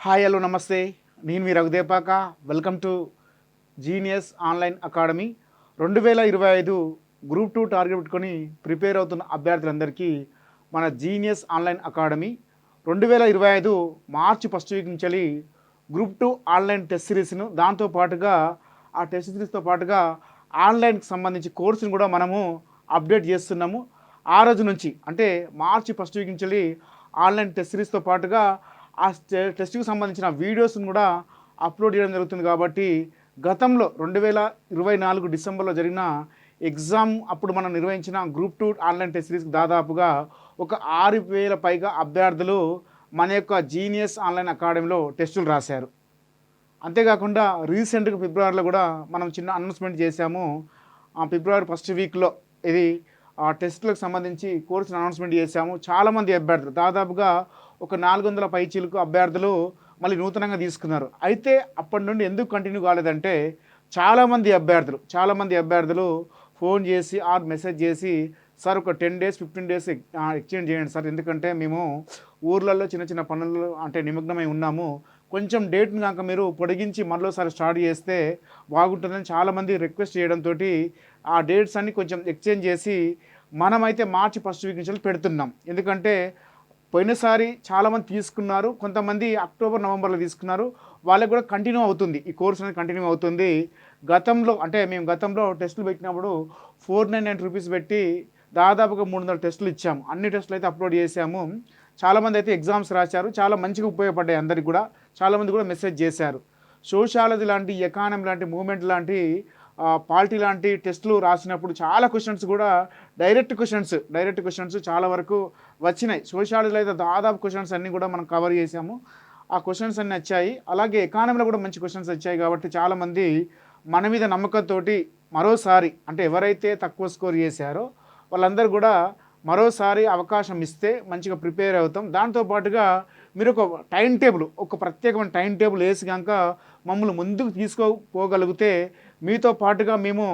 Hi hello నమస్తే. నేను మీ Raghudepaka. Welcome to genius online academy. 2025 group 2 target పెట్టుకొని ప్రిపేర్ అవుతున్న అభ్యర్థులందరికీ మన genius online academy 2025 March first week నుంచి గ్రూప్ 2 ఆన్లైన్ టెస్ట్ సిరీస్ను దాంతో పాటుగా ఆ టెస్ట్ సిరీస్తో పాటుగా ఆన్లైన్కి సంబంధించి కోర్సును కూడా మనము అప్డేట్ చేస్తున్నాము. ఆ రోజు నుంచి అంటే మార్చి ఫస్ట్ వీక్ నుంచి ఆన్లైన్ టెస్ట్ సిరీస్తో పాటుగా ఆ టెస్ట్కి సంబంధించిన వీడియోస్ను కూడా అప్లోడ్ చేయడం జరుగుతుంది. కాబట్టి గతంలో 2024 డిసెంబర్లో జరిగిన ఎగ్జామ్ అప్పుడు మనం నిర్వహించిన గ్రూప్ 2 ఆన్లైన్ టెస్ట్ సిరీస్కి దాదాపుగా ఒక 6,000 పైగా అభ్యర్థులు మన యొక్క జీనియస్ ఆన్లైన్ అకాడమీలో టెస్టులు రాశారు. అంతేకాకుండా రీసెంట్గా ఫిబ్రవరిలో కూడా మనం చిన్న అనౌన్స్మెంట్ చేశాము. ఫిబ్రవరి ఫస్ట్ వీక్లో ఇది టెస్టులకు సంబంధించి కోర్సును అనౌన్స్మెంట్ చేశాము. చాలామంది అభ్యర్థులు దాదాపుగా ఒక 400 పైచీలకు అభ్యర్థులు మళ్ళీ నూతనంగా తీసుకున్నారు. అయితే అప్పటి నుండి ఎందుకు కంటిన్యూ కాలేదంటే చాలామంది అభ్యర్థులు ఫోన్ చేసి ఆర్ మెసేజ్ చేసి సార్ ఒక 10 డేస్ 15 డేస్ ఎక్స్చేంజ్ చేయండి సార్, ఎందుకంటే మేము ఊర్లలో చిన్న చిన్న పనులు అంటే నిమగ్నమై ఉన్నాము, కొంచెం డేట్ని కనుక మీరు పొడిగించి మరోసారి స్టార్ట్ చేస్తే బాగుంటుందని చాలామంది రిక్వెస్ట్ చేయడంతో ఆ డేట్స్ అన్నీ కొంచెం ఎక్స్చేంజ్ చేసి మనమైతే మార్చి ఫస్ట్ వీక్ నుంచి పెడుతున్నాం. ఎందుకంటే పోయినసారి చాలామంది తీసుకున్నారు, కొంతమంది అక్టోబర్ నవంబర్లో తీసుకున్నారు, వాళ్ళకి కూడా కంటిన్యూ అవుతుంది, ఈ కోర్స్ అనేది కంటిన్యూ అవుతుంది. మేము గతంలో టెస్టులు పెట్టినప్పుడు 499 రూపీస్ పెట్టి దాదాపుగా 300 టెస్టులు ఇచ్చాము. అన్ని టెస్టులు అయితే అప్లోడ్ చేశాము. చాలామంది అయితే ఎగ్జామ్స్ రాశారు, చాలా మంచిగా ఉపయోగపడ్డాయి అందరికి కూడా. చాలామంది కూడా మెసేజ్ చేశారు. సోషాలజీ లాంటి, ఎకానమీ లాంటి, మూమెంట్ లాంటి, పాలిటీ లాంటి టెస్టులు రాసినప్పుడు చాలా క్వశ్చన్స్ కూడా డైరెక్ట్ క్వశ్చన్స్ చాలా వరకు వచ్చినాయి. సోషాలజీలో అయితే దాదాపు క్వశ్చన్స్ అన్నీ కూడా మనం కవర్ చేసాము. ఆ క్వశ్చన్స్ అన్నీ వచ్చాయి. అలాగే ఎకానమీలో కూడా మంచి క్వశ్చన్స్ వచ్చాయి. కాబట్టి చాలామంది మన మీద నమ్మకంతో మరోసారి అంటే ఎవరైతే తక్కువ స్కోర్ చేశారో వాళ్ళందరూ కూడా మరోసారి అవకాశం ఇస్తే మంచిగా ప్రిపేర్ అవుతాం. దాంతోపాటుగా మీరు ఒక ప్రత్యేకమైన టైం టేబుల్ వేసి కనుక మమ్మల్ని ముందుకు తీసుకోపోగలిగితే మీతో పాటుగా మేము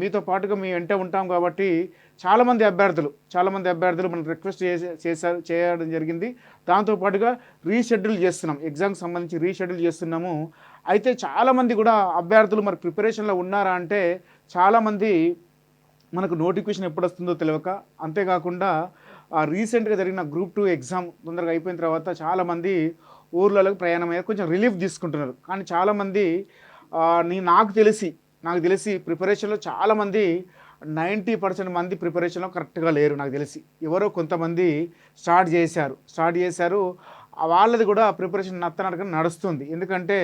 మీతో పాటుగా మీ వెంటే ఉంటాం. కాబట్టి చాలామంది అభ్యర్థులు మనం రిక్వెస్ట్ చేయడం జరిగింది. దాంతోపాటుగా రీషెడ్యూల్ చేస్తున్నాం, ఎగ్జామ్కి సంబంధించి రీషెడ్యూల్ చేస్తున్నాము. అయితే చాలామంది కూడా అభ్యర్థులు మరి ప్రిపరేషన్లో ఉన్నారా అంటే చాలామంది మనకు నోటిఫికేషన్ ఎప్పుడు వస్తుందో తెలియక, అంతేకాకుండా రీసెంట్గా జరిగిన గ్రూప్ 2 ఎగ్జామ్ తొందరగా అయిపోయిన తర్వాత చాలామంది ఊర్లలోకి ప్రయాణం అయ్యారు, కొంచెం రిలీఫ్ తీసుకుంటున్నారు. కానీ చాలామంది నాకు తెలిసి ప్రిపరేషన్లో చాలామంది 90% మంది ప్రిపరేషన్లో కరెక్ట్గా లేరు. నాకు తెలిసి ఎవరో కొంతమంది స్టార్ట్ చేశారు. వాళ్ళది కూడా ప్రిపరేషన్ నత్తనడకని నడుస్తుంది. ఎందుకంటే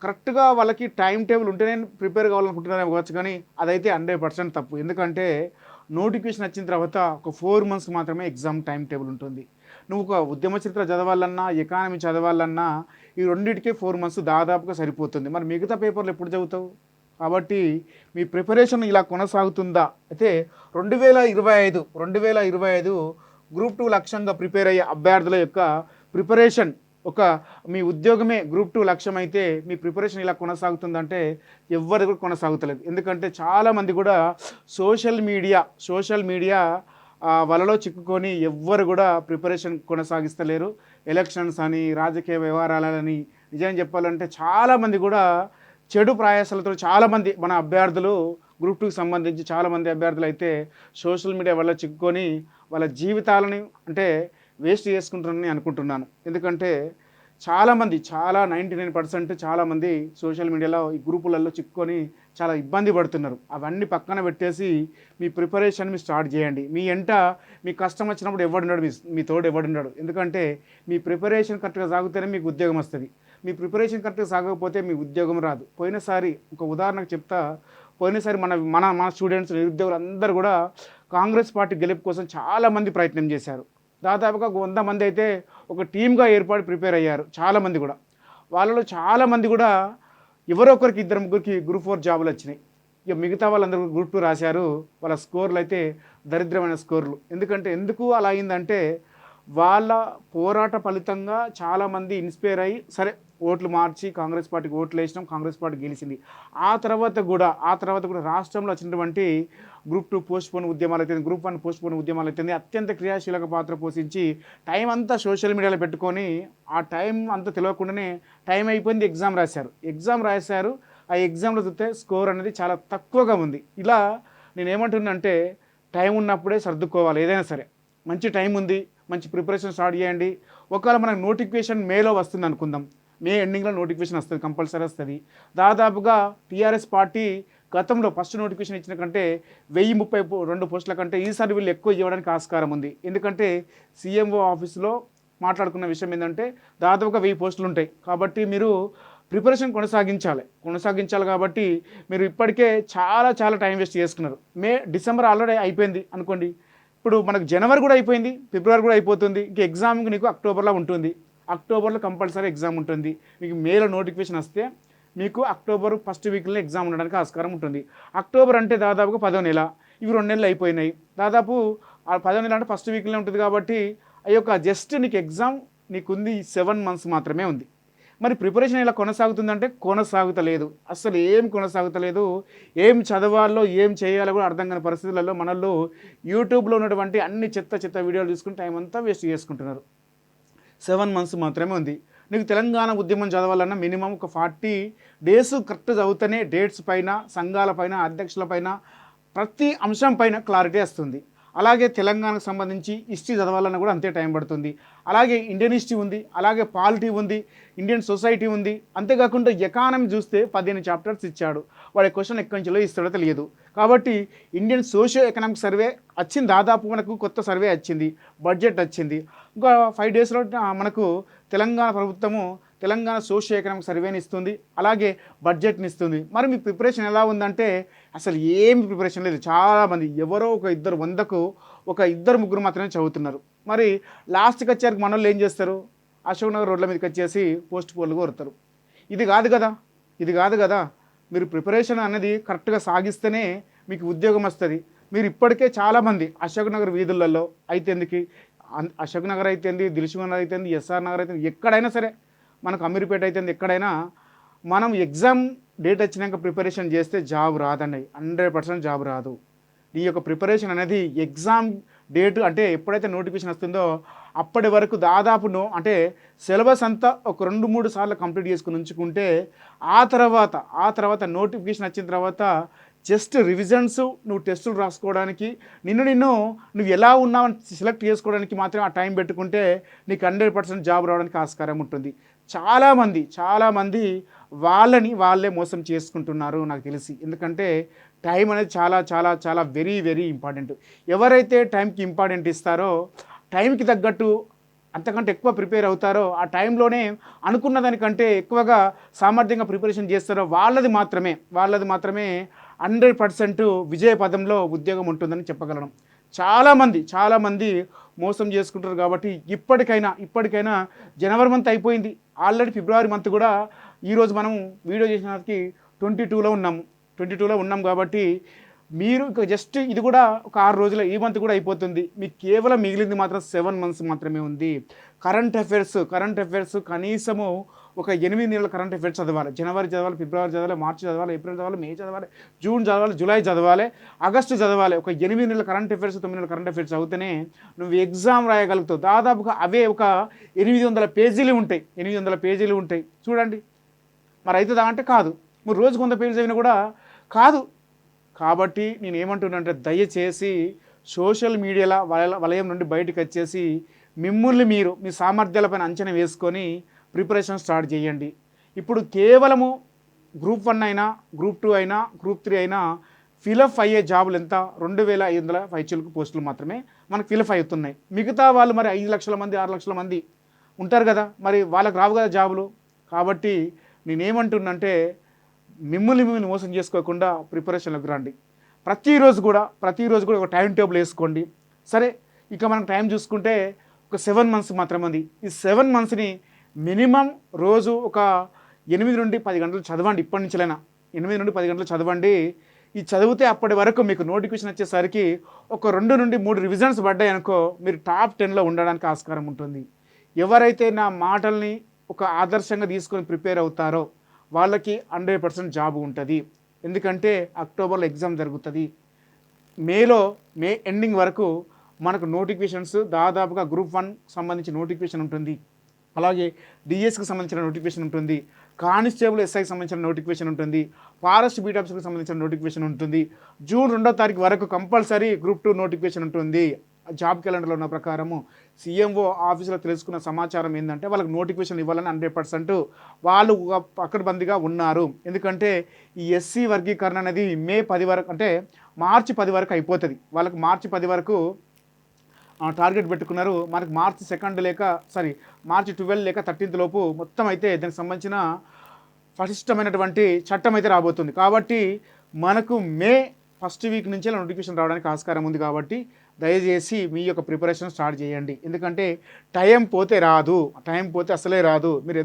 కరెక్ట్గా వాళ్ళకి టైం టేబుల్ ఉంటేనే ప్రిపేర్ కావాలనుకుంటున్నారేమో కావచ్చు, కానీ అదైతే 100% తప్పు. ఎందుకంటే నోటిఫికేషన్ వచ్చిన తర్వాత ఒక 4 మంత్స్ మాత్రమే ఎగ్జామ్ టైం టేబుల్ ఉంటుంది. నువ్వు ఒక ఉద్యమ చరిత్ర చదవాలన్నా, ఎకానమీ చదవాలన్నా ఈ రెండింటికే 4 మంత్స్ దాదాపుగా సరిపోతుంది. మరి మిగతా పేపర్లు ఎప్పుడు చదువుతావు? కాబట్టి మీ ప్రిపరేషన్ ఇలా కొనసాగుతుందా? అయితే 2025 గ్రూప్ 2 లక్ష్యంగా ప్రిపేర్ అయ్యే అభ్యర్థుల యొక్క ప్రిపరేషన్ మీ ఉద్యోగమే గ్రూప్ 2 లక్ష్యం అయితే మీ ప్రిపరేషన్ ఇలా కొనసాగుతుందంటే ఎవరు కూడా కొనసాగుతలేదు. ఎందుకంటే చాలామంది కూడా సోషల్ మీడియా వలలో చిక్కుకొని ఎవ్వరు కూడా ప్రిపరేషన్ కొనసాగిస్తలేరు. ఎలక్షన్స్ అని, రాజకీయ వ్యవహారాలని, నిజం చెప్పాలంటే చాలామంది కూడా చెడు ప్రయాసాలతో చాలామంది మన అభ్యర్థులు గ్రూప్ 2కి సంబంధించి చాలామంది అభ్యర్థులు అయితే సోషల్ మీడియా వల్ల చిక్కుకొని వాళ్ళ జీవితాలని వేస్ట్ చేసుకుంటారని అనుకుంటున్నాను. ఎందుకంటే చాలామంది 99% చాలామంది సోషల్ మీడియాలో ఈ గ్రూపులలో చిక్కుకొని చాలా ఇబ్బంది పడుతున్నారు. అవన్నీ పక్కన పెట్టేసి మీ ప్రిపరేషన్ స్టార్ట్ చేయండి. మీ కష్టం వచ్చినప్పుడు ఎవడున్నాడు, మీ తోడు ఎవడున్నాడు. ఎందుకంటే మీ ప్రిపరేషన్ కరెక్ట్గా సాగితేనే మీకు ఉద్యోగం వస్తుంది. మీ ప్రిపరేషన్ కరెక్ట్గా సాగకపోతే మీ ఉద్యోగం రాదు. పోయినసారి ఒక ఉదాహరణకు చెప్తా. పోయినసారి మన స్టూడెంట్స్, నిరుద్యోగులు అందరూ కూడా కాంగ్రెస్ పార్టీ గెలుపు కోసం చాలామంది ప్రయత్నం చేశారు. దాదాపుగా 100 మంది అయితే ఒక టీమ్గా ఏర్పడి ప్రిపేర్ అయ్యారు. చాలామంది కూడా వాళ్ళలో చాలామంది కూడా ఎవరో ఒకరికి 2-3 గ్రూప్ 4 జాబులు వచ్చినాయి. ఇక మిగతా వాళ్ళందరూ గ్రూప్ 2 రాశారు. వాళ్ళ స్కోర్లు అయితే దరిద్రమైన స్కోర్లు. ఎందుకు అలా అయిందంటే వాళ్ళ పోరాట ఫలితంగా చాలామంది ఇన్స్పైర్ అయ్యి సరే ఓట్లు మార్చి కాంగ్రెస్ పార్టీకి ఓట్లు వేసినాం, కాంగ్రెస్ పార్టీ గెలిచింది. ఆ తర్వాత కూడా రాష్ట్రంలో వచ్చినటువంటి గ్రూప్ 2 పోస్ట్పోన్ ఉద్యమాలు అయితే, గ్రూప్ 1 పోస్ట్పోన్ ఉద్యమాలు అయితే అత్యంత క్రియాశీలక పాత్ర పోషించి టైం అంతా సోషల్ మీడియాలో పెట్టుకొని ఆ టైం అంతా తెలియకుండానే టైం అయిపోయింది, ఎగ్జామ్ రాశారు. ఆ ఎగ్జామ్లో చూస్తే స్కోర్ అనేది చాలా తక్కువగా ఉంది. ఇలా నేనేమంటున్నానంటే టైం ఉన్నప్పుడే సర్దుకోవాలి. ఏదైనా సరే మంచి టైం ఉంది, మంచి ప్రిపరేషన్ స్టార్ట్ చేయండి. ఒకవేళ మనకు నోటిఫికేషన్ మేలో వస్తుంది అనుకుందాం, మే ఎండింగ్లో నోటిఫికేషన్ వస్తుంది, కంపల్సరీ వస్తుంది. దాదాపుగా టీఆర్ఎస్ పార్టీ గతంలో ఫస్ట్ నోటిఫికేషన్ ఇచ్చిన కంటే 1032 పోస్టుల కంటే ఈసారి వీళ్ళు ఎక్కువ ఇవ్వడానికి ఆస్కారం ఉంది. ఎందుకంటే సీఎంఓ ఆఫీసులో మాట్లాడుకున్న విషయం ఏంటంటే దాదాపుగా 1000 పోస్టులు ఉంటాయి. కాబట్టి మీరు ప్రిపరేషన్ కొనసాగించాలి. కాబట్టి మీరు ఇప్పటికే చాలా టైం వేస్ట్ చేసుకున్నారు. డిసెంబర్ ఆల్రెడీ అయిపోయింది అనుకోండి, ఇప్పుడు మనకు జనవరి కూడా అయిపోయింది, ఫిబ్రవరి కూడా అయిపోతుంది. ఇంక ఎగ్జామ్కి నీకు అక్టోబర్లో ఉంటుంది, అక్టోబర్లో కంపల్సరీ ఎగ్జామ్ ఉంటుంది. మీకు మేలో నోటిఫికేషన్ వస్తే మీకు అక్టోబర్ ఫస్ట్ వీక్లో ఎగ్జామ్ ఉండడానికి ఆస్కారం ఉంటుంది. అక్టోబర్ అంటే దాదాపుగా 10వ నెల, ఇవి 2 నెలలు అయిపోయినాయి. దాదాపు 10వ నెల అంటే ఫస్ట్ వీక్లో ఉంటుంది. కాబట్టి ఆ యొక్క జస్ట్ నీకు ఎగ్జామ్ నీకుంది 7 మంత్స్ మాత్రమే ఉంది. మరి ప్రిపరేషన్ ఇలా కొనసాగుతుందంటే కొనసాగుతలేదు, అసలు ఏం కొనసాగుతలేదు. ఏం చదవాలో ఏం చేయాలో కూడా అర్థం కాని పరిస్థితులలో మనల్లో యూట్యూబ్లో ఉన్నటువంటి అన్ని చెత్త వీడియోలు తీసుకుని టైం అంతా వేస్ట్ చేసుకుంటున్నారు. 7 మంత్స్ మాత్రమే ఉంది. నీకు తెలంగాణ ఉద్యమం చదవాలన్నా మినిమం ఒక 40 డేస్ కరెక్ట్ చదివితేనే డేట్స్ పైన, సంఘాల పైన, అధ్యక్షుల పైన, ప్రతి అంశం పైన క్లారిటీ వస్తుంది. అలాగే తెలంగాణకు సంబంధించి హిస్టరీ చదవాలన్నా కూడా అంతే టైం పడుతుంది. అలాగే ఇండియన్ హిస్టరీ ఉంది, అలాగే పాలిటీ ఉంది, ఇండియన్ సొసైటీ ఉంది. అంతేకాకుండా ఎకానమీ చూస్తే 15 చాప్టర్స్ ఇచ్చాడు. వాడి క్వశ్చన్ ఎక్కడి నుంచో ఇస్తాడో తెలియదు. కాబట్టి ఇండియన్ సోషియో ఎకనామిక్ సర్వే వచ్చింది, దాదాపు మనకు కొత్త సర్వే వచ్చింది, బడ్జెట్ వచ్చింది. ఇంకా 5 డేస్లో మనకు తెలంగాణ ప్రభుత్వము తెలంగాణ సోషియో ఎకనామిక్ సర్వేని ఇస్తుంది, అలాగే బడ్జెట్ని ఇస్తుంది. మరి మీ ప్రిపరేషన్ ఎలా ఉందంటే అసలు ఏమి ప్రిపరేషన్ లేదు. చాలామంది ఎవరో ఒక 100కు ఒక 2-3 మాత్రమే చదువుతున్నారు. మరి లాస్ట్కి వచ్చేసరికి మన వాళ్ళు ఏం చేస్తారు, అశోక్ నగర్ రోడ్ల మీదకి వచ్చేసి పోస్ట్ పోల్గా కొడతారు. ఇది కాదు కదా. మీరు ప్రిపరేషన్ అనేది కరెక్ట్గా సాగిస్తేనే మీకు ఉద్యోగం వస్తుంది. మీరు ఇప్పటికే చాలామంది అశోక్ నగర్ వీధులలో అయితేందుకు, అశోక్ నగర్ అయితేంది, దిల్సుఖ్ నగర్ అయితేంది, ఎస్ఆర్ నగర్ అయితేంది, ఎక్కడైనా సరే, మనకు అమీర్పేట అయితేంది, ఎక్కడైనా మనం ఎగ్జామ్ డేట్ వచ్చినాక ప్రిపరేషన్ చేస్తే జాబ్ రాదండి, 100% జాబ్ రాదు. ఈ యొక్క ప్రిపరేషన్ అనేది ఎగ్జామ్ డేట్ అంటే ఎప్పుడైతే నోటిఫికేషన్ వస్తుందో అప్పటి వరకు దాదాపు అంటే సిలబస్ అంతా ఒక 2-3 సార్లు కంప్లీట్ చేసుకుని ఉంచుకుంటే ఆ తర్వాత నోటిఫికేషన్ వచ్చిన తర్వాత జస్ట్ రివిజన్స్, నువ్వు టెస్టులు రాసుకోవడానికి, నువ్వు ఎలా ఉన్నావని సెలెక్ట్ చేసుకోవడానికి మాత్రం ఆ టైం పెట్టుకుంటే నీకు 100% జాబ్ రావడానికి ఆస్కారం ఉంటుంది. చాలామంది వాళ్ళే మోసం చేసుకుంటున్నారు నాకు తెలిసి. ఎందుకంటే టైం అనేది చాలా వెరీ ఇంపార్టెంట్. ఎవరైతే టైంకి ఇంపార్టెంట్ ఇస్తారో, టైంకి తగ్గట్టు అంతకంటే ఎక్కువ ప్రిపేర్ అవుతారో, ఆ టైంలోనే అనుకున్న దానికంటే ఎక్కువగా సామర్థ్యంగా ప్రిపరేషన్ చేస్తారో వాళ్ళది మాత్రమే 100% విజయ పదంలో ఉద్యోగం ఉంటుందని చెప్పగలను. చాలామంది మోసం చేసుకుంటారు. కాబట్టి ఇప్పటికైనా జనవరి మంత్ అయిపోయింది, ఆల్రెడీ ఫిబ్రవరి మంత్ కూడా ఈరోజు మనం వీడియో చేసినకి 22లో ఉన్నాం. కాబట్టి మీరు ఇక జస్ట్ ఇది కూడా ఒక 6 రోజుల, ఈ మంత్ కూడా అయిపోతుంది. మీకు కేవలం మిగిలింది మాత్రం 7 మంత్స్ మాత్రమే ఉంది. కరెంట్ అఫైర్స్ కనీసము ఒక 8 నెలల కరెంట్ అఫైర్స్ చదవాలి. జనవరి చదవాలి, ఫిబ్రవరి చదవాలి, మార్చి చదవాలి, ఏప్రిల్ చదవాలి, మే చదవాలి, జూన్ చదవాలి, జూలై చదవాలి, ఆగస్టు చదవాలి. ఒక 8 నెలల కరెంట్ అఫైర్స్, 9 నెలల కరెంట్ అఫైర్స్ చదివితేనే నువ్వు ఎగ్జామ్ రాయగలుగుతావు. దాదాపుగా అవే ఒక 800 పేజీలు ఉంటాయి. చూడండి, మరి అవుతుందా అంటే కాదు. మీరు రోజు 100 పేజీలు చదివినా కూడా కాదు. కాబట్టి నేను ఏమంటున్నానంటే దయచేసి సోషల్ మీడియాల వలయం నుండి బయటకు వచ్చేసి మిమ్మల్ని మీరు మీ సామర్థ్యాలపైన అంచనా వేసుకొని ప్రిపరేషన్ స్టార్ట్ చేయండి. ఇప్పుడు కేవలము గ్రూప్ 1 అయినా, గ్రూప్ 2 అయినా, గ్రూప్ 3 అయినా ఫిలప్ అయ్యే జాబులు ఎంత, 2500 పైచిలకు పోస్టులు మాత్రమే మనకు ఫిలప్ అవుతున్నాయి. మిగతా వాళ్ళు మరి 5 లక్షల మంది, 6 లక్షల మంది ఉంటారు కదా, మరి వాళ్ళకి రావు కదా జాబులు. కాబట్టి నేనేమంటున్నంటే మిమ్మల్ని మోసం చేసుకోకుండా ప్రిపరేషన్లోకి రండి. ప్రతిరోజు కూడా ఒక టైం టేబుల్ వేసుకోండి. సరే, ఇక మనం టైం చూసుకుంటే ఒక 7 మంత్స్ మాత్రమే ఉంది. ఈ 7 మంత్స్ని మినిమం రోజు ఒక 8 నుండి 10 గంటలు చదవండి. ఇప్పటి నుంచిలైనా 8 నుండి 10 గంటలు చదవండి. ఈ చదివితే అప్పటి వరకు మీకు నోటిఫికేషన్ వచ్చేసరికి ఒక 2 నుండి 3 రివిజన్స్ పడ్డాయి అనుకో, మీరు టాప్ 10లో ఉండడానికి ఆస్కారం ఉంటుంది. ఎవరైతే నా మాటల్ని ఒక ఆదర్శంగా తీసుకొని ప్రిపేర్ అవుతారో వాళ్ళకి 100% జాబ్ ఉంటుంది. ఎందుకంటే అక్టోబర్లో ఎగ్జామ్ జరుగుతుంది. మే ఎండింగ్ వరకు మనకు నోటిఫికేషన్స్ దాదాపుగా గ్రూప్ 1 సంబంధించి నోటిఫికేషన్ ఉంటుంది. అలాగే డిఎస్కి సంబంధించిన నోటిఫికేషన్ ఉంటుంది, కానిస్టేబుల్ ఎస్ఐకి సంబంధించిన నోటిఫికేషన్ ఉంటుంది, ఫారెస్ట్ బీట్ ఆఫీసర్కి సంబంధించిన నోటిఫికేషన్ ఉంటుంది. జూన్ 2వ తారీఖు వరకు కంపల్సరీ గ్రూప్ 2 నోటిఫికేషన్ ఉంటుంది. జాబ్ క్యాలెండర్లో ఉన్న ప్రకారము సీఎంఓ ఆఫీసులో తెలుసుకున్న సమాచారం ఏంటంటే వాళ్ళకి నోటిఫికేషన్ ఇవ్వాలని 100% వాళ్ళు పకడ్బందీగా ఉన్నారు. ఎందుకంటే ఈ ఎస్సీ వర్గీకరణ అనేది మే 10 వరకు అంటే మార్చి 10 వరకు అయిపోతుంది. వాళ్ళకి మార్చి 10 వరకు టార్గెట్ పెట్టుకున్నారు. మనకు మార్చి 12 లేక 13 లోపు మొత్తం అయితే దానికి సంబంధించిన పటిష్టమైనటువంటి చట్టం అయితే రాబోతుంది. కాబట్టి మనకు మే 1st వీక్ నుంచే నోటిఫికేషన్ రావడానికి ఆస్కారం ఉంది. కాబట్టి దయచేసి మీ యొక్క ప్రిపరేషన్ స్టార్ట్ చేయండి. ఎందుకంటే టైం పోతే అసలే రాదు. మీరు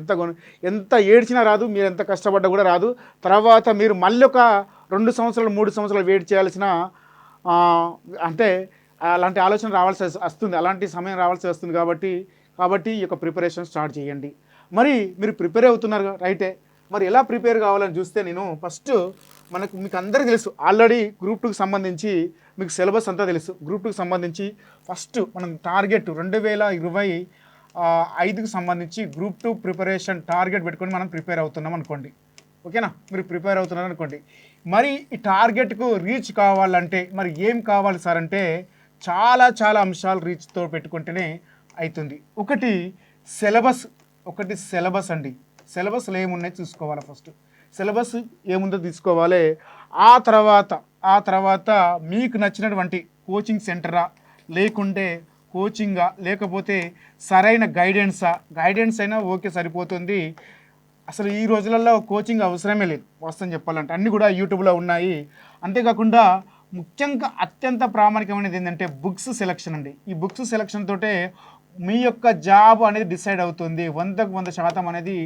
ఎంత ఏడ్చినా రాదు, మీరు ఎంత కష్టపడ్డా కూడా రాదు. తర్వాత మీరు మళ్ళీ ఒక 2 సంవత్సరాలు 3 సంవత్సరాలు వెయిట్ చేయాల్సిన అంటే అలాంటి ఆలోచన రావాల్సి వస్తుంది, అలాంటి సమయం రావాల్సి వస్తుంది. కాబట్టి ఈ యొక్క ప్రిపరేషన్ స్టార్ట్ చేయండి. మరి మీరు ప్రిపేర్ అవుతున్నారు రైటే, మరి ఎలా ప్రిపేర్ కావాలని చూస్తే నేను ఫస్ట్ మీకు అందరికీ తెలుసు ఆల్రెడీ గ్రూప్ 2కి సంబంధించి మీకు సిలబస్ అంతా తెలుసు. గ్రూప్ 2కి సంబంధించి ఫస్ట్ మనం టార్గెట్ 2025కి సంబంధించి గ్రూప్ 2 ప్రిపరేషన్ టార్గెట్ పెట్టుకొని మనం ప్రిపేర్ అవుతున్నాం అనుకోండి. ఓకేనా, మీరు ప్రిపేర్ అవుతున్నారు అనుకోండి. మరి ఈ టార్గెట్కు రీచ్ కావాలంటే మరి ఏం కావాలి సార్ అంటే చాలా అంశాలు రీచ్తో పెట్టుకుంటేనే అవుతుంది. ఒకటి సిలబస్ అండి. సిలబస్లో ఏమున్నాయి చూసుకోవాలి. ఫస్ట్ సిలబస్ ఏముందో తీసుకోవాలి. ఆ తర్వాత మీకు నచ్చినటువంటి కోచింగ్ సెంటరా లేకుంటే కోచింగా లేకపోతే సరైన గైడెన్స్ అయినా ఓకే సరిపోతుంది. అసలు ఈ రోజులలో కోచింగ్ అవసరమే లేదు వాస్తవం చెప్పాలంటే, అన్నీ కూడా యూట్యూబ్లో ఉన్నాయి. అంతేకాకుండా ముఖ్యంగా అత్యంత ప్రామాణికమైనది ఏంటంటే బుక్స్ సెలెక్షన్ అండి. ఈ బుక్స్ సెలెక్షన్ తోటే మీ యొక్క జాబ్ అనేది డిసైడ్ అవుతుంది. 100% అనేది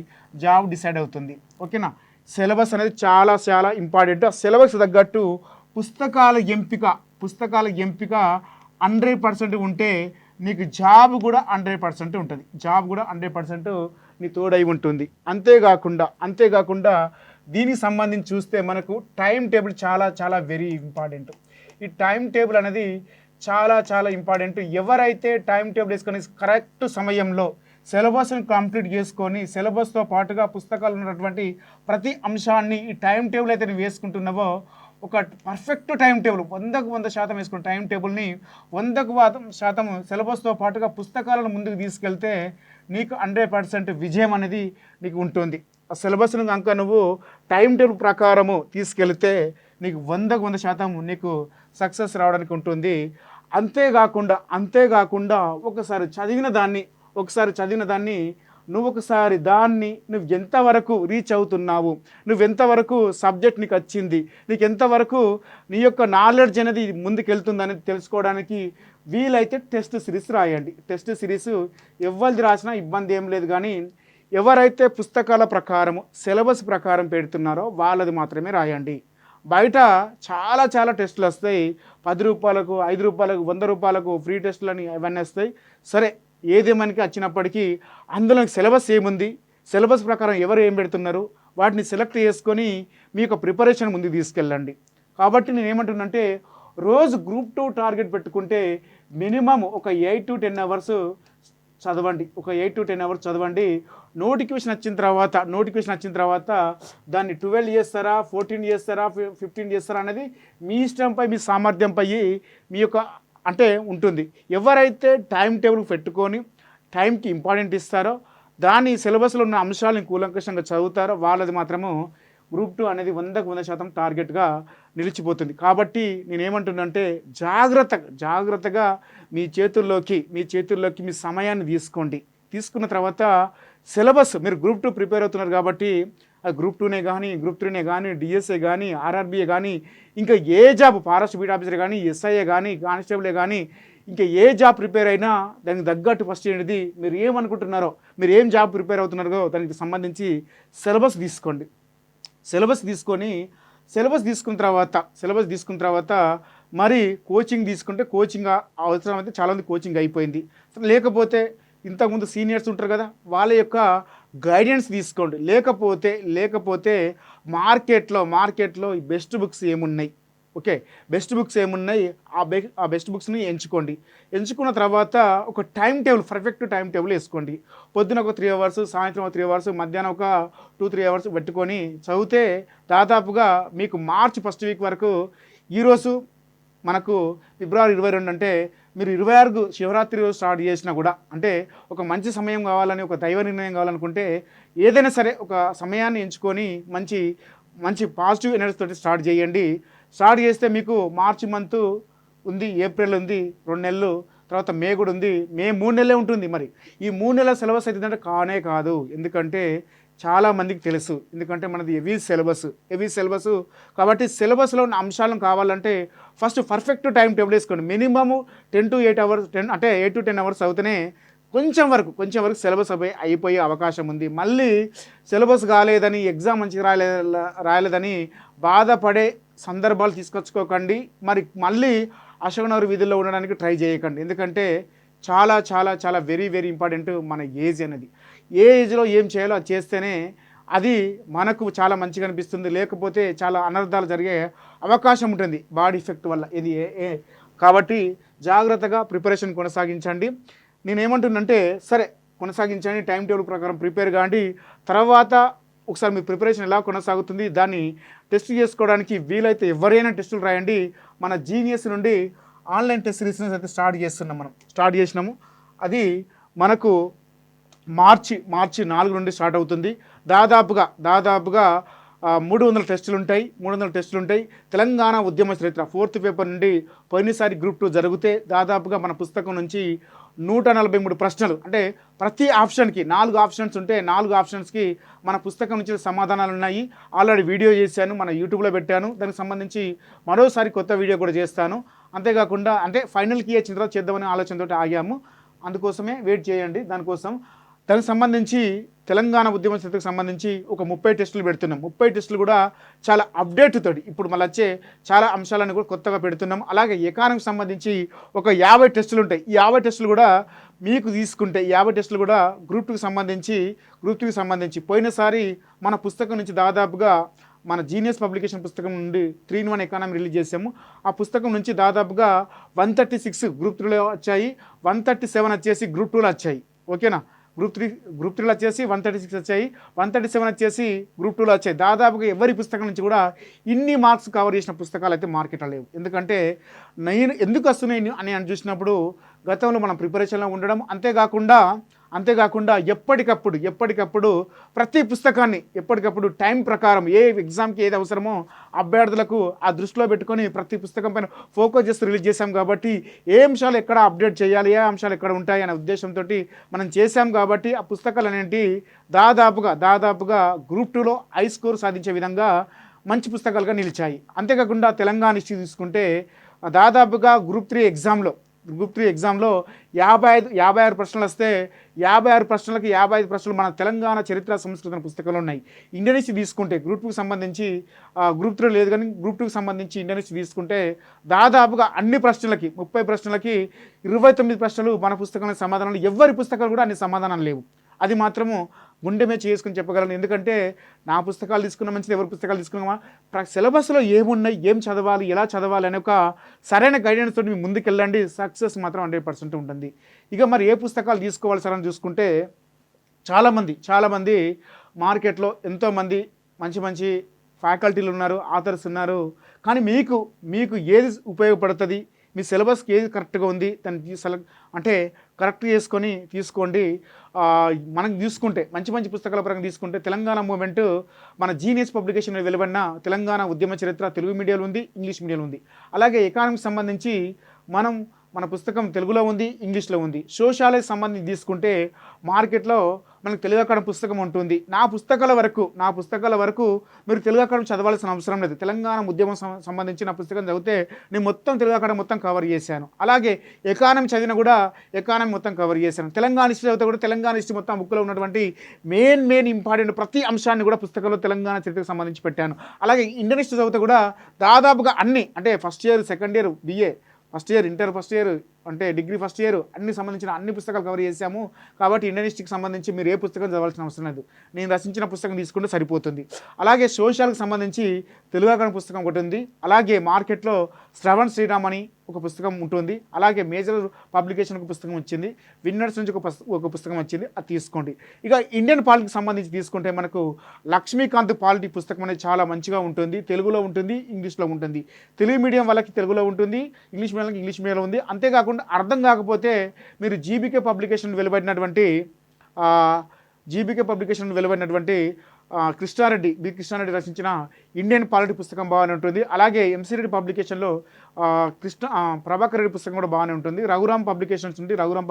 జాబ్ డిసైడ్ అవుతుంది. ఓకేనా, సిలబస్ అనేది చాలా ఇంపార్టెంట్. ఆ సిలబస్ తగ్గట్టు పుస్తకాల ఎంపిక 100% ఉంటే నీకు జాబ్ కూడా 100% ఉంటుంది. జాబ్ కూడా 100% నీ తోడై ఉంటుంది. అంతేకాకుండా దీనికి సంబంధించి చూస్తే మనకు టైం టేబుల్ చాలా వెరీ ఇంపార్టెంట్. ఈ టైం టేబుల్ అనేది చాలా ఇంపార్టెంట్. ఎవరైతే టైం టేబుల్ వేసుకొని కరెక్ట్ సమయంలో సిలబస్ని కంప్లీట్ చేసుకొని సిలబస్తో పాటుగా పుస్తకాలు ఉన్నటువంటి ప్రతి అంశాన్ని ఈ టైం టేబుల్ అయితే నువ్వు వేసుకుంటున్నావో ఒక పర్ఫెక్ట్ టైం టేబుల్ 100% వేసుకున్న టైం టేబుల్ని 100% సిలబస్తో పాటుగా పుస్తకాలను ముందుకు తీసుకెళ్తే నీకు 100% విజయం అనేది నీకు ఉంటుంది. ఆ సిలబస్ను కనుక నువ్వు టైం టేబుల్ ప్రకారము తీసుకెళ్తే నీకు 100% నీకు సక్సెస్ రావడానికి ఉంటుంది. అంతేకాకుండా ఒకసారి చదివిన దాన్ని నువ్వు ఎంతవరకు రీచ్ అవుతున్నావు, నువ్వెంతవరకు సబ్జెక్ట్ నీకు వచ్చింది, నీకు ఎంతవరకు నీ యొక్క నాలెడ్జ్ అనేది ముందుకెళ్తుందనేది తెలుసుకోవడానికి వీలైతే టెస్ట్ సిరీస్ రాయండి. టెస్ట్ సిరీస్ ఎవరిది రాసినా ఇబ్బంది ఏం లేదు. కానీ ఎవరైతే పుస్తకాల ప్రకారం సిలబస్ ప్రకారం పెడుతున్నారో వాళ్ళది మాత్రమే రాయండి. బయట చాలా టెస్టులు వస్తాయి. 10 రూపాయలకు 5 రూపాయలకు 100 రూపాయలకు ఫ్రీ టెస్టులు అని అవన్నీ వస్తాయి. సరే, ఏది మనకి వచ్చినప్పటికీ అందులో సిలబస్ ఏముంది, సిలబస్ ప్రకారం ఎవరు ఏం పెడుతున్నారు వాటిని సెలెక్ట్ చేసుకొని మీ యొక్క ప్రిపరేషన్ ముందుకు తీసుకెళ్ళండి. కాబట్టి నేను ఏమంటున్నానంటే రోజు గ్రూప్ 2 టార్గెట్ పెట్టుకుంటే మినిమం ఒక 8 to 10 అవర్స్ చదవండి. నోటిఫికేషన్ వచ్చిన తర్వాత దాన్ని 12 చేస్తారా, 14 చేస్తారా, 15 చేస్తారా అనేది మీ ఇష్టంపై, మీ సామర్థ్యంపై మీ యొక్క అంటే ఉంటుంది. ఎవరైతే టైం టేబుల్ పెట్టుకొని టైంకి ఇంపార్టెంట్ ఇస్తారో దాని సిలబస్లో ఉన్న అంశాలను కూలంకషంగా చదువుతారో వాళ్ళది మాత్రము గ్రూప్ 2 అనేది 100% టార్గెట్గా నిలిచిపోతుంది. కాబట్టి నేనేమంటున్నానంటే జాగ్రత్తగా మీ చేతుల్లోకి మీ సమయాన్ని తీసుకోండి. తీసుకున్న తర్వాత సిలబస్ మీరు గ్రూప్ 2 ప్రిపేర్ అవుతున్నారు కాబట్టి ఆ గ్రూప్ 2నే కానీ గ్రూప్ 3నే కానీ డిఎస్ఏ కానీ ఆర్ఆర్బీఏ కానీ ఇంకా ఏ జాబ్ ఫారెస్ట్ బీట్ ఆఫీసర్ కానీ ఎస్ఐఏ కానీ కానిస్టేబులే కానీ ఇంకా ఏ జాబ్ ప్రిపేర్ అయినా దానికి తగ్గట్టు ఫస్ట్ ఏంటిది మీరు ఏమనుకుంటున్నారో, మీరు ఏం జాబ్ ప్రిపేర్ అవుతున్నారో దానికి సంబంధించి సిలబస్ తీసుకొని సిలబస్ తీసుకున్న తర్వాత మరి కోచింగ్ తీసుకుంటే కోచింగ్ అవసరం అయితే చాలామంది కోచింగ్ అయిపోయింది. లేకపోతే ఇంతకుముందు సీనియర్స్ ఉంటారు కదా, వాళ్ళ యొక్క గైడెన్స్ తీసుకోండి. లేకపోతే మార్కెట్లో ఈ బెస్ట్ బుక్స్ ఏమున్నాయి, ఓకే, బెస్ట్ బుక్స్ ఏమున్నాయి, ఆ బెస్ట్ బుక్స్ని ఎంచుకున్న తర్వాత ఒక పర్ఫెక్ట్ టైం టేబుల్ వేసుకోండి. పొద్దున ఒక 3 అవర్స్, సాయంత్రం ఒక 3 అవర్స్, మధ్యాహ్నం ఒక 2-3 అవర్స్ పెట్టుకొని చదివితే దాదాపుగా మీకు మార్చ్ ఫస్ట్ వీక్ వరకు, ఈరోజు మనకు ఫిబ్రవరి 22 అంటే మీరు 26 శివరాత్రి రోజు స్టార్ట్ చేసినా కూడా, అంటే ఒక మంచి సమయం కావాలని, ఒక దైవ నిర్ణయం కావాలనుకుంటే ఏదైనా సరే ఒక సమయాన్ని ఎంచుకొని మంచి పాజిటివ్ ఎనర్జీ తోటి స్టార్ట్ చేయండి. స్టార్ట్ చేస్తే మీకు మార్చి మంత్ ఉంది, ఏప్రిల్ ఉంది 2 నెలలు, తర్వాత మే కూడా ఉంది. మే 3 నెలలే ఉంటుంది. మరి ఈ 3 నెలల సిలబస్ అవుతుందంటే కాదు. ఎందుకంటే చాలామందికి తెలుసు, ఎందుకంటే మనది హెవీ సిలబస్. కాబట్టి సిలబస్లో ఉన్న అంశాలను కావాలంటే ఫస్ట్ పర్ఫెక్ట్ టైం టేబుల్ వేసుకోండి. Minimum 10 to 8 hours, 8 to 10 hours అవుతూనే కొంచెం వరకు సిలబస్ అయిపోయే అవకాశం ఉంది. మళ్ళీ సిలబస్ కాలేదని, ఎగ్జామ్ మంచిగా రాయలేదని బాధపడే సందర్భాలు తీసుకొచ్చుకోకండి. మళ్ళీ అశోకనగర్ వీధుల్లో ఉండడానికి ట్రై చేయకండి. ఎందుకంటే చాలా వెరీ ఇంపార్టెంట్ మన ఏజ్ అనేది. ఏ ఏజ్లో ఏం చేయాలో అది చేస్తేనే అది మనకు చాలా మంచిగా అనిపిస్తుంది. లేకపోతే చాలా అనర్థాలు జరిగే అవకాశం ఉంటుంది బాడీ ఎఫెక్ట్ వల్ల. కాబట్టి జాగ్రత్తగా ప్రిపరేషన్ కొనసాగించండి. నేనేమంటున్నంటే సరే కొనసాగించండి, టైం టేబుల్ ప్రకారం ప్రిపేర్ కాండి. తర్వాత ఒకసారి మీ ప్రిపరేషన్ ఎలా కొనసాగుతుంది దాన్ని టెస్ట్ చేసుకోవడానికి వీలైతే ఎవరైనా టెస్టులు రాయండి. మన జీనియస్ నుండి ఆన్లైన్ టెస్ట్ సిరీస్ అయితే స్టార్ట్ చేసినాము. అది మనకు మార్చి 4 నుండి స్టార్ట్ అవుతుంది. దాదాపుగా 300 టెస్టులు ఉంటాయి. తెలంగాణ ఉద్యమ చరిత్ర 4th పేపర్ నుండి పోయినసారి గ్రూప్ 2 జరిగితే దాదాపుగా మన పుస్తకం నుంచి 143 ప్రశ్నలు, అంటే ప్రతి ఆప్షన్కి 4 ఆప్షన్స్ ఉంటే 4 ఆప్షన్స్కి మన పుస్తకం నుంచి సమాధానాలు ఉన్నాయి. ఆల్రెడీ వీడియో చేశాను, మన యూట్యూబ్లో పెట్టాను. దానికి సంబంధించి మరోసారి కొత్త వీడియో కూడా చేస్తాను. అంతేకాకుండా ఫైనల్కి వచ్చిన తర్వాత చేద్దామనే ఆలోచనతో ఆగాము. అందుకోసమే వెయిట్ చేయండి. దానికి సంబంధించి తెలంగాణ ఉద్యమ చరిత్రకు సంబంధించి ఒక 30 టెస్టులు పెడుతున్నాం. 30 టెస్టులు కూడా చాలా అప్డేట్ తోటి ఇప్పుడు మళ్ళీ వచ్చే చాలా అంశాలను కూడా కొత్తగా పెడుతున్నాం. అలాగే ఎకానమీకి సంబంధించి ఒక 50 టెస్టులు ఉంటాయి. ఈ 50 టెస్టులు కూడా మీకు తీసుకుంటే 50 టెస్టులు కూడా గ్రూప్ 2కి సంబంధించి పోయినసారి మన పుస్తకం నుంచి దాదాపుగా మన జీనియస్ పబ్లికేషన్ పుస్తకం నుండి 3-in-1 ఎకానమీ రిలీజ్ చేసాము. ఆ పుస్తకం నుంచి దాదాపుగా 136 గ్రూప్ 3లో వచ్చాయి, 137 వచ్చేసి గ్రూప్ 2లో వచ్చాయి. ఓకేనా, గ్రూప్ 3లో వచ్చేసి 136 వచ్చాయి, 137 వచ్చేసి గ్రూప్ 2లో వచ్చాయి. దాదాపుగా ఎవరి పుస్తకం నుంచి కూడా ఇన్ని మార్క్స్ కవర్ చేసిన పుస్తకాలు అయితే మార్కెట్లో లేవు. ఎందుకంటే నేను ఎందుకు వస్తున్నాయి అని చూసినప్పుడు గతంలో మనం ప్రిపరేషన్లో ఉండడం, అంతేకాకుండా ఎప్పటికప్పుడు ప్రతి పుస్తకాన్ని ఎప్పటికప్పుడు టైం ప్రకారం ఏ ఎగ్జామ్కి ఏది అవసరమో అభ్యర్థులకు ఆ దృష్టిలో పెట్టుకొని ప్రతి పుస్తకం పైన ఫోకస్ చేస్తూ రిలీజ్ చేశాం. కాబట్టి ఏ అంశాలు ఎక్కడ అప్డేట్ చేయాలి, ఏ అంశాలు ఎక్కడ ఉంటాయి అనే ఉద్దేశంతో మనం చేశాం. కాబట్టి ఆ పుస్తకాలు అనేవి దాదాపుగా గ్రూప్ 2లో హై స్కోర్ సాధించే విధంగా మంచి పుస్తకాలుగా నిలిచాయి. అంతేకాకుండా తెలంగాణ హిస్టరీ తీసుకుంటే దాదాపుగా గ్రూప్ 3 ఎగ్జామ్లో 56 ప్రశ్నలు వస్తే 56 ప్రశ్నలకి 55 ప్రశ్నలు మన తెలంగాణ చరిత్ర సంస్కృతి పుస్తకంలో ఉన్నాయి. ఇండియన్ హిస్టరీ తీసుకుంటే గ్రూప్ 2కి సంబంధించి గ్రూప్ 3 లేదు, కానీ గ్రూప్ 2కి సంబంధించి ఇండియన్ హిస్టరీ తీసుకుంటే దాదాపుగా అన్ని ప్రశ్నలకి 30 ప్రశ్నలకి 29 ప్రశ్నలు మన పుస్తకంలో సమాధానాలు, ఎవరి పుస్తకాలు కూడా అన్ని సమాధానాలు లేవు. అది మాత్రము గుండె మీద చేసుకుని చెప్పగలను. ఎందుకంటే నా పుస్తకాలు తీసుకున్న మంచిది, ఎవరి పుస్తకాలు తీసుకున్నామా, సిలబస్లో ఏమున్నాయి, ఏం చదవాలి, ఎలా చదవాలి అనే ఒక సరైన గైడెన్స్ తోటి మీరు ముందుకెళ్ళండి. సక్సెస్ మాత్రం 100% ఉంటుంది. ఇక మరి ఏ పుస్తకాలు తీసుకోవాలి సార్ అని చూసుకుంటే చాలామంది మార్కెట్లో ఎంతోమంది మంచి ఫ్యాకల్టీలు ఉన్నారు, ఆథర్స్ ఉన్నారు. కానీ మీకు ఏది ఉపయోగపడుతుంది, మీ సిలబస్కి ఏది కరెక్ట్గా ఉంది దాన్ని కరెక్ట్ చేసుకొని తీసుకోండి. మనం తీసుకుంటే మంచి పుస్తకాల పరంగా తీసుకుంటే తెలంగాణ మూవ్మెంట్ మన జీనియస్ పబ్లికేషన్ వెలువడిన తెలంగాణ ఉద్యమ చరిత్ర తెలుగు మీడియాలో ఉంది, ఇంగ్లీష్ మీడియంలో ఉంది. అలాగే ఎకానమీకి సంబంధించి మన పుస్తకం తెలుగులో ఉంది, ఇంగ్లీష్లో ఉంది. సోషాలజీ సంబంధించి తీసుకుంటే మార్కెట్లో మనకు తెలుగు అకాడమీ పుస్తకం ఉంటుంది. నా పుస్తకాల వరకు మీరు తెలుగు అకాడమీ చదవాల్సిన అవసరం లేదు. తెలంగాణ ఉద్యమం సంబంధించిన పుస్తకం చదివితే నేను మొత్తం తెలుగు అకాడమీ మొత్తం కవర్ చేశాను. అలాగే ఎకానమీ చదివిన కూడా ఎకానమీ మొత్తం కవర్ చేశాను. తెలంగాణ హిస్టరీ చదివితే కూడా తెలంగాణ హిస్టరీ మొత్తం బుక్లో ఉన్నటువంటి మెయిన్ ఇంపార్టెంట్ ప్రతి అంశాన్ని కూడా పుస్తకంలో తెలంగాణ చరిత్రకు సంబంధించి పెట్టాను. అలాగే ఇండియన్ హిస్టరీ చదివితే కూడా దాదాపుగా అన్ని, అంటే first year, second year BA, first year, inter first year, అంటే డిగ్రీ ఫస్ట్ ఇయర్, అన్ని సంబంధించిన అన్ని పుస్తకాలు కవర్ చేశాము. కాబట్టి ఇండియన్ హిస్టరీకి సంబంధించి మీరు ఏ పుస్తకం చదవాల్సిన అవసరం లేదు, నేను రచించిన పుస్తకం తీసుకుంటే సరిపోతుంది. అలాగే సోషల్కి సంబంధించి తెలుగు అకాడమీ పుస్తకం ఒకటి ఉంది. అలాగే మార్కెట్లో శ్రవణ్ శ్రీరామ్ అని ఒక పుస్తకం ఉంటుంది. అలాగే మేజర్ పబ్లికేషన్ ఒక పుస్తకం వచ్చింది, విన్నర్స్ నుంచి ఒక పుస్తకం వచ్చింది, అది తీసుకోండి. ఇక ఇండియన్ పాలిటీకి సంబంధించి తీసుకుంటే మనకు లక్ష్మీకాంత్ పాలిటీ పుస్తకం అనేది చాలా మంచిగా ఉంటుంది. తెలుగులో ఉంటుంది, ఇంగ్లీష్లో ఉంటుంది. తెలుగు మీడియం వాళ్ళకి తెలుగులో ఉంటుంది, ఇంగ్లీష్ మీడియం వాళ్ళకి ఇంగ్లీష్ మీడియంలో ఉంది. అంతేకాకుండా అర్థం కాకపోతే మీరు జీబీకే పబ్లికేషన్ వెలువడినటువంటి కృష్ణారెడ్డి రచించిన ఇండియన్ పాలిటీ పుస్తకం బాగానే ఉంటుంది. అలాగే ఎంసీరెడ్డి పబ్లికేషన్లో ప్రభాకర్ రెడ్డి పుస్తకం కూడా బాగానే ఉంటుంది. రఘురామ్ పబ్లికేషన్స్ ఉంది, రఘురామ్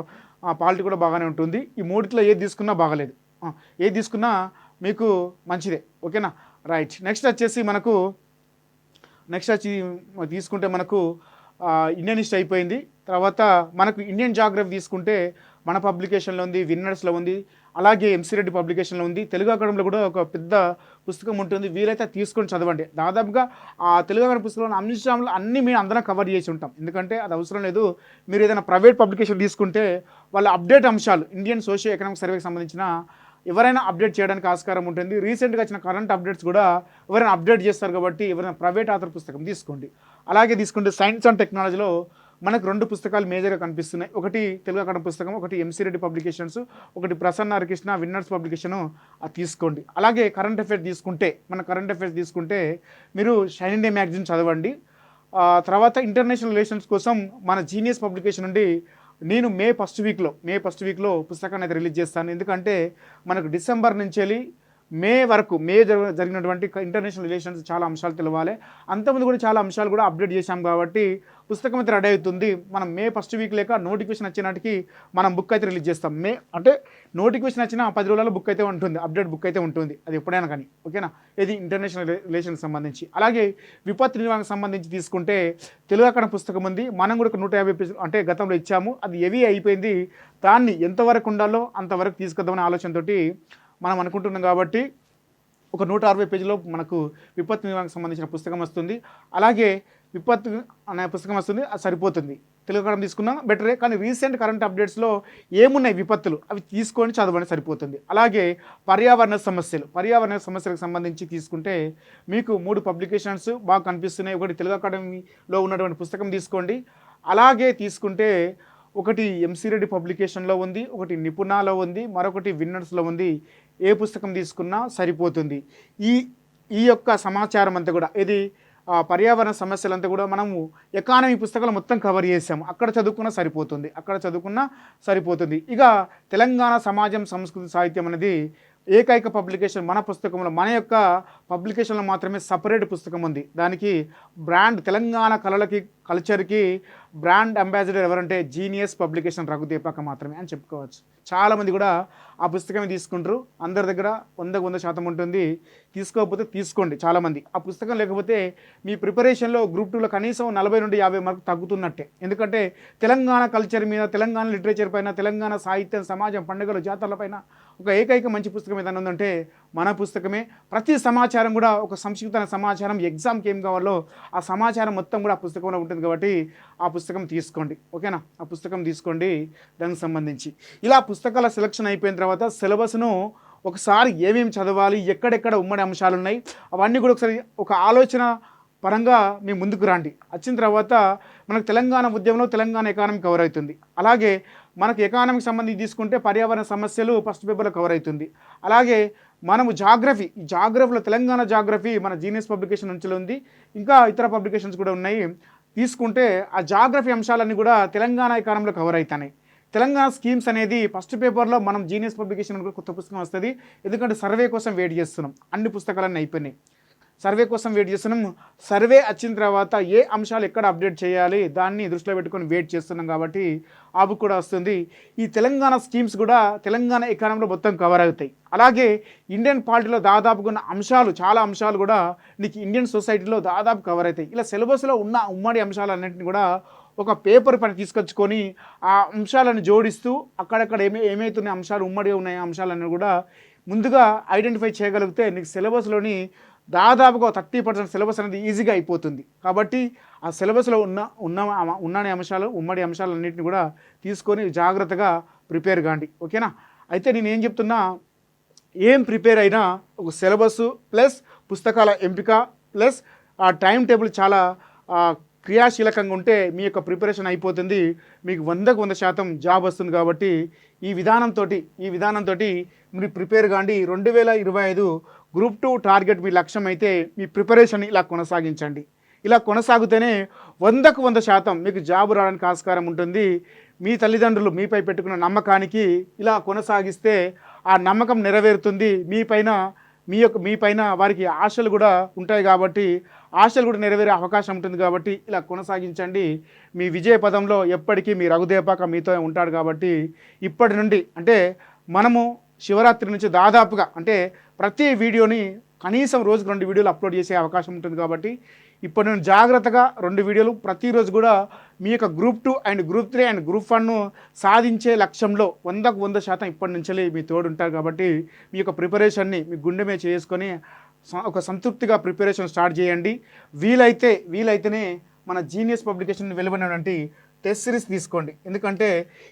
పాలిటీ కూడా బాగానే ఉంటుంది. ఈ మూడిట్లో ఏది తీసుకున్నా బాగలేదు, ఏది తీసుకున్నా మీకు మంచిదే. ఓకేనా, రైట్. నెక్స్ట్ తీసుకుంటే మనకు ఇండియన్ హిస్టరీ అయిపోయింది. తర్వాత మనకు ఇండియన్ జాగ్రఫీ తీసుకుంటే మన పబ్లికేషన్లో ఉంది, విన్నర్స్లో ఉంది, అలాగే ఎంసీరెడ్డి పబ్లికేషన్లో ఉంది. తెలుగు అకాడమీలో కూడా ఒక పెద్ద పుస్తకం ఉంటుంది, వీలైతే తీసుకొని చదవండి. దాదాపుగా ఆ తెలుగు అకాడమీ పుస్తకంలో అంశాలు అన్నీ మేము అందరం కవర్ చేసి ఉంటాం, ఎందుకంటే అది అవసరం లేదు. మీరు ఏదైనా ప్రైవేట్ పబ్లికేషన్ తీసుకుంటే వాళ్ళ అప్డేట్ అంశాలు, ఇండియన్ సోషియో ఎకనామిక్ సర్వేకి సంబంధించిన ఎవరైనా అప్డేట్ చేయడానికి ఆస్కారం ఉంటుంది. రీసెంట్గా వచ్చిన కరెంట్ అప్డేట్స్ కూడా ఎవరైనా అప్డేట్ చేస్తారు, కాబట్టి ఎవరైనా ప్రైవేట్ ఆథర్ పుస్తకం తీసుకోండి. అలాగే తీసుకుంటే సైన్స్ అండ్ టెక్నాలజీలో మనకు 2 పుస్తకాలు మేజర్గా కనిపిస్తున్నాయి. ఒకటి తెలుగు అకాడమీ పుస్తకం, ఒకటి ఎంసీరెడ్డి పబ్లికేషన్స్, ఒకటి ప్రసన్న హరికృష్ణ విన్నర్స్ పబ్లికేషను, అది తీసుకోండి. అలాగే కరెంట్ అఫైర్స్ తీసుకుంటే మీరు షైన్ ఇండియా మ్యాగజైన్ చదవండి. తర్వాత ఇంటర్నేషనల్ రిలేషన్స్ కోసం మన జీనియస్ పబ్లికేషన్ నుండి నేను మే ఫస్ట్ వీక్లో పుస్తకాన్ని అయితే రిలీజ్ చేస్తాను. ఎందుకంటే మనకు డిసెంబర్ నుంచి వెళ్ళి మే వరకు జరిగినటువంటి ఇంటర్నేషనల్ రిలేషన్స్ చాలా అంశాలు తెలవాలి. అంతకుముందు కూడా చాలా అంశాలు కూడా అప్డేట్ చేశాం, కాబట్టి పుస్తకం అయితే రెడీ అవుతుంది. మనం మే ఫస్ట్ వీక్ లేక నోటిఫికేషన్ వచ్చినట్టుకి మనం బుక్ అయితే రిలీజ్ చేస్తాం. నోటిఫికేషన్ వచ్చిన 10 రోజులలో బుక్ అయితే ఉంటుంది, అప్డేట్ బుక్ అయితే ఉంటుంది, అది ఎప్పుడైనా కానీ. ఓకేనా, ఇది ఇంటర్నేషనల్ రిలేషన్కి సంబంధించి. అలాగే విపత్తు నిర్వహణకు సంబంధించి తీసుకుంటే తెలుగు అకాడమీ పుస్తకం ఉంది. మనం కూడా 150 పేజీలు అంటే గతంలో ఇచ్చాము, అది హెవీ అయిపోయింది. దాన్ని ఎంతవరకు ఉండాలో అంతవరకు తీసుకొద్దామనే ఆలోచనతోటి మనం అనుకుంటున్నాం. కాబట్టి ఒక 160 పేజీలో మనకు విపత్తు నిర్వహణకు సంబంధించిన పుస్తకం వస్తుంది. అలాగే విపత్తు అనే పుస్తకం వస్తుంది, అది సరిపోతుంది. తెలుగు అకాడమీ తీసుకున్నా బెటరే, కానీ రీసెంట్ కరెంట్ అప్డేట్స్లో ఏమున్నాయి విపత్తులు అవి తీసుకొని చదవని సరిపోతుంది. అలాగే పర్యావరణ సమస్యలకు సంబంధించి తీసుకుంటే మీకు 3 పబ్లికేషన్స్ బాగా కనిపిస్తున్నాయి. ఒకటి తెలుగు అకాడమీలో ఉన్నటువంటి పుస్తకం తీసుకోండి. అలాగే తీసుకుంటే ఒకటి ఎంసీరెడ్డి పబ్లికేషన్లో ఉంది, ఒకటి నిపుణాలో ఉంది, మరొకటి విన్నర్స్లో ఉంది. ఏ పుస్తకం తీసుకున్నా సరిపోతుంది. ఈ యొక్క సమాచారం అంతా కూడా ఇది పర్యావరణ సమస్యలంతా కూడా మనము ఎకానమీ పుస్తకాలు మొత్తం కవర్ చేసాము, అక్కడ చదువుకున్నా సరిపోతుంది. ఇక తెలంగాణ సమాజం సంస్కృతి సాహిత్యం అనేది ఏకైక పబ్లికేషన్ మన పుస్తకంలో, మన యొక్క పబ్లికేషన్లో మాత్రమే సపరేట్ పుస్తకం ఉంది. దానికి బ్రాండ్, తెలంగాణ కల్చర్కి బ్రాండ్ అంబాసిడర్ ఎవరంటే జీనియస్ పబ్లికేషన్ రఘుదేపాక మాత్రమే అని చెప్పుకోవచ్చు. చాలామంది కూడా ఆ పుస్తకమే తీసుకుంటారు, అందరి దగ్గర 100% ఉంటుంది. తీసుకోకపోతే తీసుకోండి. చాలామంది ఆ పుస్తకం లేకపోతే మీ ప్రిపరేషన్లో గ్రూప్ 2లో కనీసం 40 నుండి 50 మార్కులు తగ్గుతున్నట్టే. ఎందుకంటే తెలంగాణ కల్చర్ మీద, తెలంగాణ లిటరేచర్ పైన, తెలంగాణ సాహిత్యం, సమాజం, పండుగలు, జాతరలపైన ఒక ఏకైక మంచి పుస్తకం ఏదైనా ఉందంటే మన పుస్తకమే. ప్రతి సమాచారం కూడా ఒక సంక్షిప్త సమాచారం, ఎగ్జామ్కి ఏం కావాలో ఆ సమాచారం మొత్తం కూడా ఆ పుస్తకంలో ఉంటుంది. కాబట్టి ఆ పుస్తకం తీసుకోండి. ఓకేనా, ఆ పుస్తకం తీసుకోండి. దానికి సంబంధించి ఇలా పుస్తకాల సెలక్షన్ అయిపోయిన తర్వాత సిలబస్ను ఒకసారి ఏమేమి చదవాలి, ఎక్కడెక్కడ ఉమ్మడి అంశాలు ఉన్నాయి, అవన్నీ కూడా ఒకసారి ఒక ఆలోచన పరంగా మీ ముందుకు రండి. వచ్చిన తర్వాత మనకు తెలంగాణ ఉద్యమంలో తెలంగాణ ఎకానమీ కవర్ అవుతుంది. అలాగే మనకు ఎకానమీకి సంబంధించి తీసుకుంటే పర్యావరణ సమస్యలు ఫస్ట్ పేపర్లో కవర్ అవుతుంది. అలాగే మనము జాగ్రఫీలో తెలంగాణ జాగ్రఫీ మన జీనియస్ పబ్లికేషన్ నుంచి ఉంది, ఇంకా ఇతర పబ్లికేషన్స్ కూడా ఉన్నాయి. తీసుకుంటే ఆ జాగ్రఫీ అంశాలన్నీ కూడా తెలంగాణ ఎకానమీలో కవర్ అవుతున్నాయి. తెలంగాణ స్కీమ్స్ అనేది ఫస్ట్ పేపర్లో మనం జీనియస్ పబ్లికేషన్ కూడా కొత్త పుస్తకం వస్తుంది, ఎందుకంటే సర్వే కోసం వెయిట్ చేస్తున్నాం. అన్ని పుస్తకాలన్నీ అయిపోయినాయి. సర్వే కోసం వెయిట్ చేస్తున్నాం. సర్వే వచ్చిన తర్వాత ఏ అంశాలు ఎక్కడ అప్డేట్ చేయాలి దాన్ని దృష్టిలో పెట్టుకొని వెయిట్ చేస్తున్నాం కాబట్టి ఆ బుక్ కూడా వస్తుంది. ఈ తెలంగాణ స్కీమ్స్ కూడా తెలంగాణ ఎకానమీలో మొత్తం కవర్ అవుతాయి. అలాగే ఇండియన్ పాలిటీలో దాదాపుగా ఉన్న అంశాలు చాలా అంశాలు కూడా నీకు ఇండియన్ సొసైటీలో దాదాపు కవర్ అవుతాయి. ఇలా సిలబస్లో ఉన్న ఉమ్మడి అంశాలన్నింటినీ కూడా ఒక పేపర్ పైన తీసుకొచ్చుకొని ఆ అంశాలను జోడిస్తూ అక్కడక్కడ ఏమవుతున్న అంశాలు ఉమ్మడిగా ఉన్నాయి అంశాలన్నీ కూడా ముందుగా ఐడెంటిఫై చేయగలిగితే నీకు సిలబస్లోని దాదాపుగా 30% సిలబస్ అనేది ఈజీగా అయిపోతుంది. కాబట్టి ఆ సిలబస్లో ఉన్న అంశాలు ఉమ్మడి అంశాలన్నింటినీ కూడా తీసుకొని జాగ్రత్తగా ప్రిపేర్ కాండి. ఓకేనా? అయితే నేను ఏం చెప్తున్నా, ఏం ప్రిపేర్ అయినా ఒక సిలబస్ ప్లస్ పుస్తకాల ఎంపిక ప్లస్ ఆ టైం టేబుల్ చాలా క్రియాశీలకంగా ఉంటే మీ యొక్క ప్రిపరేషన్ అయిపోతుంది. మీకు 100కు 100% జాబ్ వస్తుంది. కాబట్టి ఈ విధానంతో మీరు ప్రిపేర్ కాండి. 2025 గ్రూప్ 2 టార్గెట్ మీ లక్ష్యం అయితే మీ ప్రిపరేషన్ ఇలా కొనసాగించండి. ఇలా కొనసాగితేనే 100కు 100% మీకు జాబ్ రావడానికి ఆస్కారం ఉంటుంది. మీ తల్లిదండ్రులు మీపై పెట్టుకున్న నమ్మకానికి ఇలా కొనసాగిస్తే ఆ నమ్మకం నెరవేరుతుంది. మీపైన వారికి ఆశలు కూడా ఉంటాయి కాబట్టి ఆశలు కూడా నెరవేరే అవకాశం ఉంటుంది. కాబట్టి ఇలా కొనసాగించండి. మీ విజయ పదంలో ఎప్పటికీ మీ రఘుదేపాక మీతో ఉంటాడు. కాబట్టి ఇప్పటి నుండి అంటే మనము శివరాత్రి నుంచి దాదాపుగా అంటే ప్రతి వీడియోని కనీసం రోజుకు 2 వీడియోలు అప్లోడ్ చేసే అవకాశం ఉంటుంది. కాబట్టి ఇప్పుడు నేను జాగ్రత్తగా 2 వీడియోలు ప్రతిరోజు కూడా మీ యొక్క group 2 and group 3 and group 1ను సాధించే లక్ష్యంలో 100కు 100% ఇప్పటి నుంచి మీ తోడు ఉంటారు. కాబట్టి మీ యొక్క ప్రిపరేషన్ని మీ గుండె మీద చేసుకొని ఒక సంతృప్తిగా ప్రిపరేషన్ స్టార్ట్ చేయండి. వీలైతేనే మన జీనియస్ పబ్లికేషన్ వెలువడినటువంటి టెస్ట్ సిరీస్ తీసుకోండి. ఎందుకంటే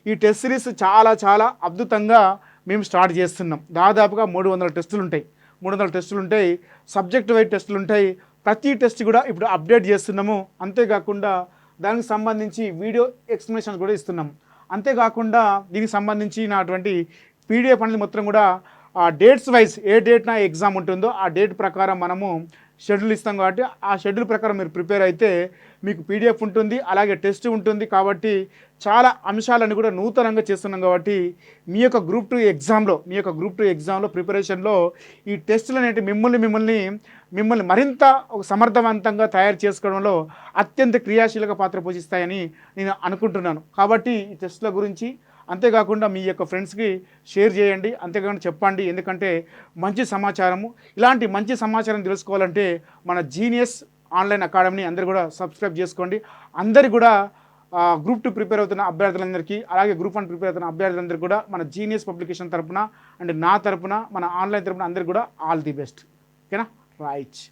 ఈ టెస్ట్ సిరీస్ చాలా అద్భుతంగా మేము స్టార్ట్ చేస్తున్నాం. దాదాపుగా 300 టెస్టులు ఉంటాయి. సబ్జెక్ట్ వైజ్ టెస్టులు ఉంటాయి. ప్రతి టెస్ట్ కూడా ఇప్పుడు అప్డేట్ చేస్తున్నాము. అంతేకాకుండా దానికి సంబంధించి వీడియో ఎక్స్ప్లెనేషన్ కూడా ఇస్తున్నాము. అంతేకాకుండా దీనికి సంబంధించినటువంటి పీడిఎఫ్ అనేది మొత్తం కూడా ఆ డేట్స్ వైజ్ ఏ డేట్న ఎగ్జామ్ ఉంటుందో ఆ డేట్ ప్రకారం మనము షెడ్యూల్ ఇస్తాం. కాబట్టి ఆ షెడ్యూల్ ప్రకారం మీరు ప్రిపేర్ అయితే మీకు పీడిఎఫ్ ఉంటుంది, అలాగే టెస్ట్ ఉంటుంది. కాబట్టి చాలా అంశాలను కూడా నూతనంగా చేస్తున్నాం. కాబట్టి మీ యొక్క గ్రూప్ 2 ఎగ్జామ్లో ప్రిపరేషన్లో ఈ టెస్టులు అనేవి మిమ్మల్ని మరింత ఒక సమర్థవంతంగా తయారు చేసుకోవడంలో అత్యంత క్రియాశీలక పాత్ర పోషిస్తాయని నేను అనుకుంటున్నాను. కాబట్టి ఈ టెస్టుల గురించి అంతేకాకుండా మీ యొక్క ఫ్రెండ్స్కి షేర్ చేయండి, అంతేకాకుండా చెప్పండి. ఎందుకంటే ఇలాంటి మంచి సమాచారం తెలుసుకోవాలంటే మన జీనియస్ ఆన్లైన్ అకాడమీని అందరూ కూడా సబ్స్క్రైబ్ చేసుకోండి. అందరు కూడా గ్రూప్ 2 ప్రిపేర్ అవుతున్న అభ్యర్థులందరికీ, అలాగే గ్రూప్ 1 ప్రిపేర్ అవుతున్న అభ్యర్థులందరికీ కూడా మన జీనియస్ పబ్లికేషన్ తరపున అండ్ నా తరపున మన ఆన్లైన్ తరపున అందరికీ కూడా ఆల్ ది బెస్ట్. ఓకేనా? రైట్.